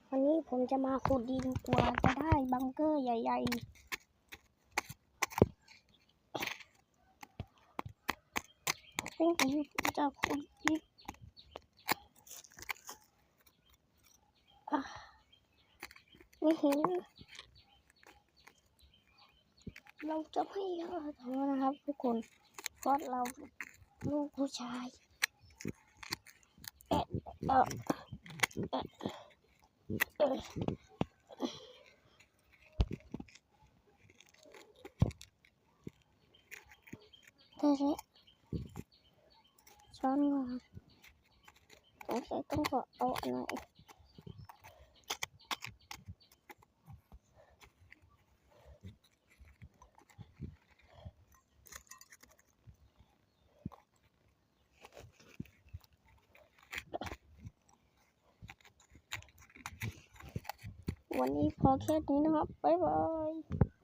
วันนี้ผมจะมาขุดดินกว่าจะได้บังเกอร์ใหญ่ๆซึ่งผมจะขุดดินไม่เห็นเราจะไม่ย่อท้อนะครับทุกคนเพราะเราลูกผู้ชายช้อนก่อนสงสัยต้องขอเอาอันไหนวันนี้พอแค่นี้นะครับบ๊ายบาย